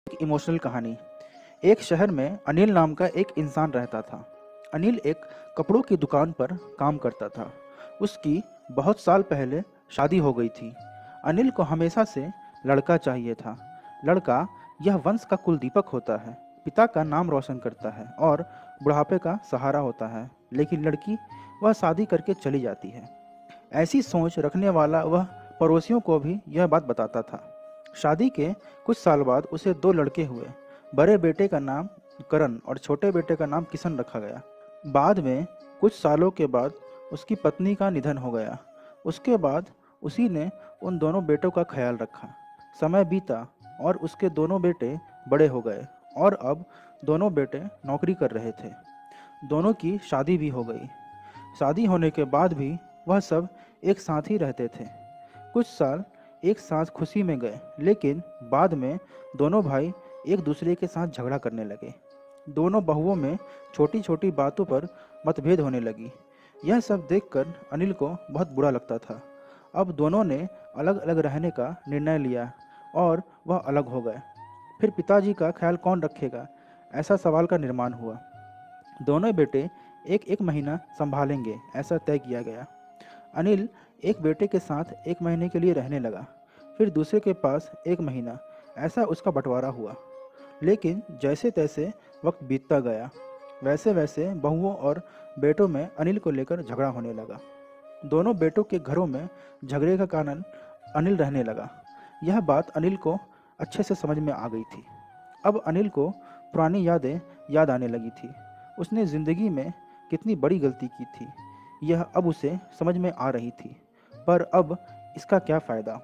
एक इमोशनल कहानी। एक शहर में अनिल नाम का एक इंसान रहता था। अनिल एक कपड़ों की दुकान पर काम करता था। उसकी बहुत साल पहले शादी हो गई थी। अनिल को हमेशा से लड़का चाहिए था। लड़का यह वंश का कुल दीपक होता है, पिता का नाम रोशन करता है और बुढ़ापे का सहारा होता है। लेकिन लड़की, वह शादी करके चली जाती है। ऐसी सोच रखने वाला वह पड़ोसियों को भी यह बात बताता था। शादी के कुछ साल बाद उसे दो लड़के हुए। बड़े बेटे का नाम करण और छोटे बेटे का नाम किशन रखा गया। बाद में कुछ सालों के बाद उसकी पत्नी का निधन हो गया। उसके बाद उसी ने उन दोनों बेटों का ख्याल रखा। समय बीता और उसके दोनों बेटे बड़े हो गए और अब दोनों बेटे नौकरी कर रहे थे। दोनों की शादी भी हो गई। शादी होने के बाद भी वह सब एक साथ ही रहते थे। कुछ साल एक साथ खुशी में गए, लेकिन बाद में दोनों भाई एक दूसरे के साथ झगड़ा करने लगे। दोनों बहुओं में छोटी छोटी बातों पर मतभेद होने लगी। यह सब देखकर अनिल को बहुत बुरा लगता था। अब दोनों ने अलग अलग रहने का निर्णय लिया और वह अलग हो गए। फिर पिताजी का ख्याल कौन रखेगा, ऐसा सवाल का निर्माण हुआ। दोनों बेटे एक एक महीना संभालेंगे, ऐसा तय किया गया। अनिल एक बेटे के साथ एक महीने के लिए रहने लगा, फिर दूसरे के पास एक महीना, ऐसा उसका बंटवारा हुआ। लेकिन जैसे तैसे वक्त बीतता गया, वैसे वैसे बहुओं और बेटों में अनिल को लेकर झगड़ा होने लगा। दोनों बेटों के घरों में झगड़े का कारण अनिल रहने लगा। यह बात अनिल को अच्छे से समझ में आ गई थी। अब अनिल को पुरानी यादें याद आने लगी थी। उसने ज़िंदगी में कितनी बड़ी गलती की थी, यह अब उसे समझ में आ रही थी। पर अब इसका क्या फ़ायदा।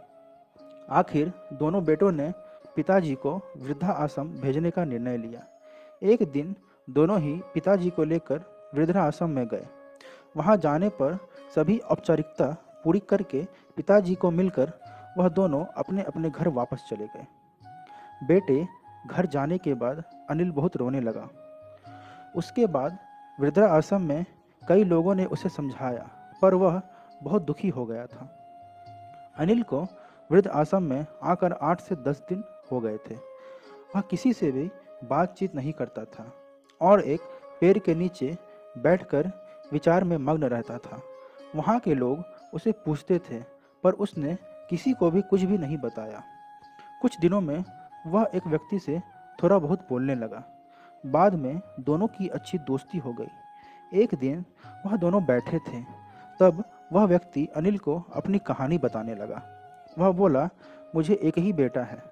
आखिर दोनों बेटों ने पिताजी को वृद्धा आश्रम भेजने का निर्णय लिया। एक दिन दोनों ही पिताजी को लेकर वृद्धा आश्रम में गए। वहां जाने पर सभी औपचारिकता पूरी करके पिताजी को मिलकर वह दोनों अपने अपने घर वापस चले गए। बेटे घर जाने के बाद अनिल बहुत रोने लगा। उसके बाद वृद्धा आश्रम में कई लोगों ने उसे समझाया, पर वह बहुत दुखी हो गया था। अनिल को वृद्ध आश्रम में आकर 8 से 10 दिन हो गए थे। वह किसी से भी बातचीत नहीं करता था और एक पेड़ के नीचे बैठकर विचार में मग्न रहता था। वहाँ के लोग उसे पूछते थे, पर उसने किसी को भी कुछ भी नहीं बताया। कुछ दिनों में वह एक व्यक्ति से थोड़ा बहुत बोलने लगा। बाद में दोनों की अच्छी दोस्ती हो गई। एक दिन वह दोनों बैठे थे, तब वह व्यक्ति अनिल को अपनी कहानी बताने लगा। वह बोला, मुझे एक ही बेटा है।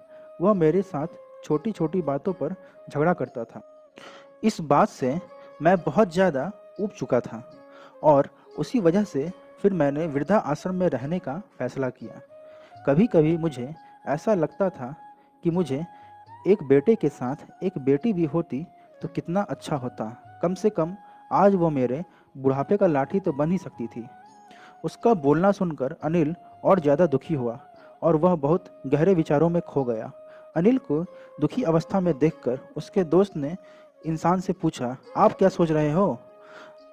वह मेरे साथ छोटी छोटी बातों पर झगड़ा करता था। इस बात से मैं बहुत ज़्यादा ऊब चुका था और उसी वजह से फिर मैंने वृद्धा आश्रम में रहने का फैसला किया। कभी कभी मुझे ऐसा लगता था कि मुझे एक बेटे के साथ एक बेटी भी होती तो कितना अच्छा होता। कम से कम आज वो मेरे बुढ़ापे का लाठी तो बन ही सकती थी। उसका बोलना सुनकर अनिल और ज़्यादा दुखी हुआ और वह बहुत गहरे विचारों में खो गया। अनिल को दुखी अवस्था में देखकर उसके दोस्त ने इंसान से पूछा, आप क्या सोच रहे हो?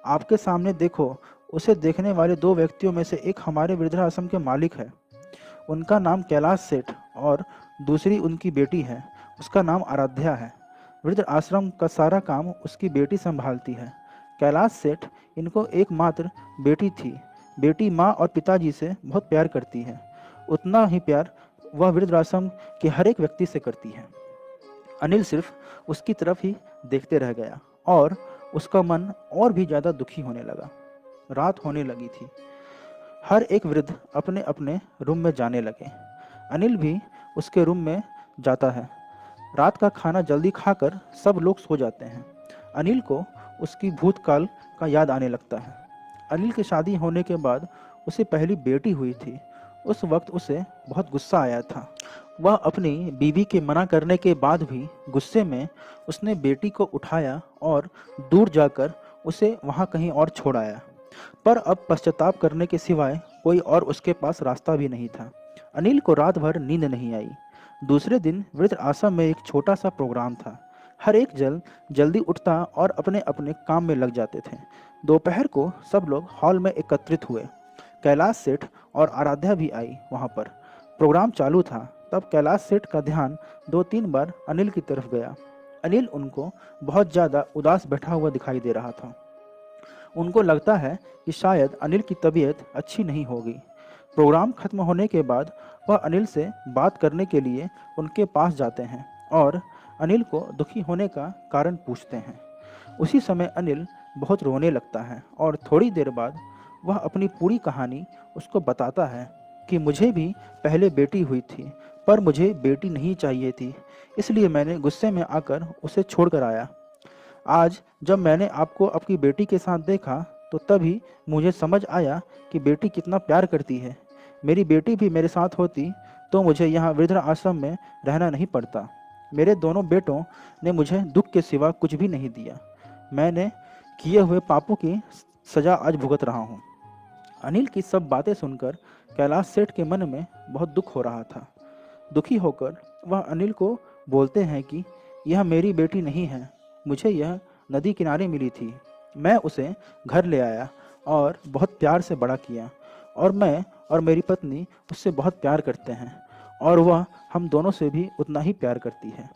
आपके सामने देखो। उसे देखने वाले दो व्यक्तियों में से एक हमारे वृद्धाश्रम के मालिक है। उनका नाम कैलाश सेठ और दूसरी उनकी बेटी है, उसका नाम आराध्या है। वृद्ध आश्रम का सारा काम उसकी बेटी संभालती है। कैलाश सेठ इनको एकमात्र बेटी थी। बेटी माँ और पिताजी से बहुत प्यार करती है। उतना ही प्यार वह वृद्धाश्रम के हर एक व्यक्ति से करती है। अनिल सिर्फ उसकी तरफ ही देखते रह गया और उसका मन और भी ज़्यादा दुखी होने लगा। रात होने लगी थी। हर एक वृद्ध अपने अपने रूम में जाने लगे। अनिल भी उसके रूम में जाता है। रात का खाना जल्दी खाकर सब लोग सो जाते हैं। अनिल को उसकी भूतकाल का याद आने लगता है। अनिल की शादी होने के बाद उसे पहली बेटी हुई थी। उस वक्त उसे बहुत गुस्सा आया था। वह अपनी बीवी के मना करने के बाद भी गुस्से में उसने बेटी को उठाया और दूर जाकर उसे वहाँ कहीं और छोड़ आया। पर अब पश्चाताप करने के सिवाय कोई और उसके पास रास्ता भी नहीं था। अनिल को रात भर नींद नहीं आई। दूसरे दिन वृद्ध आश्रम में एक छोटा सा प्रोग्राम था। हर एक जल्दी उठता और अपने अपने काम में लग जाते थे। दोपहर को सब लोग हॉल में एकत्रित हुए। कैलाश सेठ और आराध्या भी आई वहाँ पर। प्रोग्राम चालू था। तब कैलाश सेठ का ध्यान 2-3 बार अनिल की तरफ गया। अनिल उनको बहुत ज़्यादा उदास बैठा हुआ दिखाई दे रहा था। उनको लगता है कि शायद अनिल की तबीयत अच्छी नहीं होगी। प्रोग्राम खत्म होने के बाद वह अनिल से बात करने के लिए उनके पास जाते हैं और अनिल को दुखी होने का कारण पूछते हैं। उसी समय अनिल बहुत रोने लगता है और थोड़ी देर बाद वह अपनी पूरी कहानी उसको बताता है कि मुझे भी पहले बेटी हुई थी, पर मुझे बेटी नहीं चाहिए थी, इसलिए मैंने गुस्से में आकर उसे छोड़कर आया। आज जब मैंने आपको आपकी बेटी के साथ देखा तो तभी मुझे समझ आया कि बेटी कितना प्यार करती है। मेरी बेटी भी मेरे साथ होती तो मुझे यहाँ वृद्ध आश्रम में रहना नहीं पड़ता। मेरे दोनों बेटों ने मुझे दुख के सिवा कुछ भी नहीं दिया। मैंने किए हुए पापों की सजा आज भुगत रहा हूँ। अनिल की सब बातें सुनकर कैलाश सेठ के मन में बहुत दुख हो रहा था। दुखी होकर वह अनिल को बोलते हैं कि यह मेरी बेटी नहीं है, मुझे यह नदी किनारे मिली थी। मैं उसे घर ले आया और बहुत प्यार से बड़ा किया और मैं और मेरी पत्नी उससे बहुत प्यार करते हैं और वह हम दोनों से भी उतना ही प्यार करती है।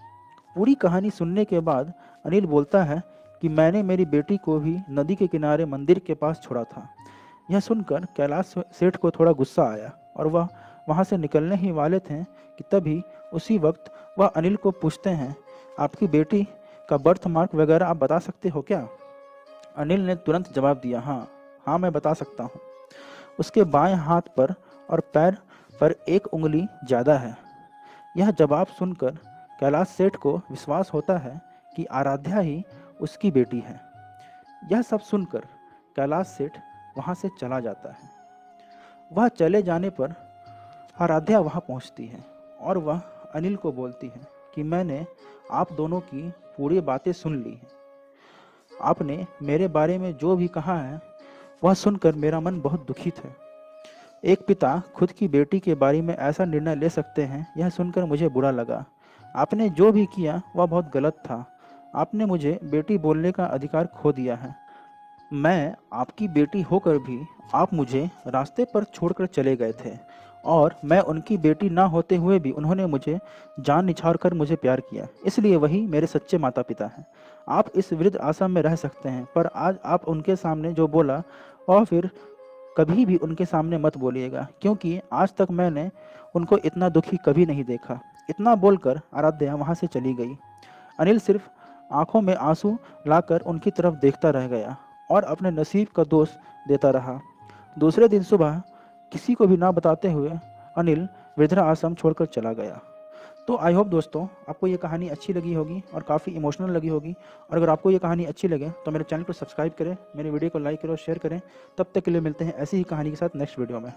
पूरी कहानी सुनने के बाद अनिल बोलता है कि मैंने मेरी बेटी को भी नदी के किनारे मंदिर के पास छोड़ा था। यह सुनकर कैलाश सेठ को थोड़ा गुस्सा आया और वह वहाँ से निकलने ही वाले थे कि तभी उसी वक्त वह अनिल को पूछते हैं, आपकी बेटी का बर्थ मार्क वगैरह आप बता सकते हो क्या? अनिल ने तुरंत जवाब दिया, हाँ मैं बता सकता हूँ। उसके बाएं हाथ पर और पैर पर 1 उंगली ज़्यादा है। यह जवाब सुनकर कैलाश सेठ को विश्वास होता है कि आराध्या ही उसकी बेटी है। यह सब सुनकर कैलाश सेठ वहाँ से चला जाता है। वह चले जाने पर आराध्या वहाँ पहुँचती है और वह अनिल को बोलती है कि मैंने आप दोनों की पूरी बातें सुन ली हैं। आपने मेरे बारे में जो भी कहा है वह सुनकर मेरा मन बहुत दुखित है। एक पिता खुद की बेटी के बारे में ऐसा निर्णय ले सकते हैं, यह सुनकर मुझे बुरा लगा। आपने जो भी किया वह बहुत गलत था। आपने मुझे बेटी बोलने का अधिकार खो दिया है। मैं आपकी बेटी होकर भी आप मुझे रास्ते पर छोड़कर चले गए थे और मैं उनकी बेटी ना होते हुए भी उन्होंने मुझे जान निछावर कर मुझे प्यार किया, इसलिए वही मेरे सच्चे माता पिता हैं। आप इस वृद्ध आश्रम में रह सकते हैं, पर आज आप उनके सामने जो बोला और फिर कभी भी उनके सामने मत बोलिएगा, क्योंकि आज तक मैंने उनको इतना दुखी कभी नहीं देखा। इतना बोलकर आराध्या वहाँ से चली गई। अनिल सिर्फ आंखों में आंसू लाकर उनकी तरफ देखता रह गया और अपने नसीब का दोष देता रहा। दूसरे दिन सुबह किसी को भी ना बताते हुए अनिल वृद्धा आश्रम छोड़कर चला गया। तो आई होप दोस्तों आपको ये कहानी अच्छी लगी होगी और काफ़ी इमोशनल लगी होगी। और अगर आपको ये कहानी अच्छी लगे तो मेरे चैनल को सब्सक्राइब करें, मेरे वीडियो को लाइक करें और शेयर करें। तब तक के लिए मिलते हैं ऐसी ही कहानी के साथ नेक्स्ट वीडियो में।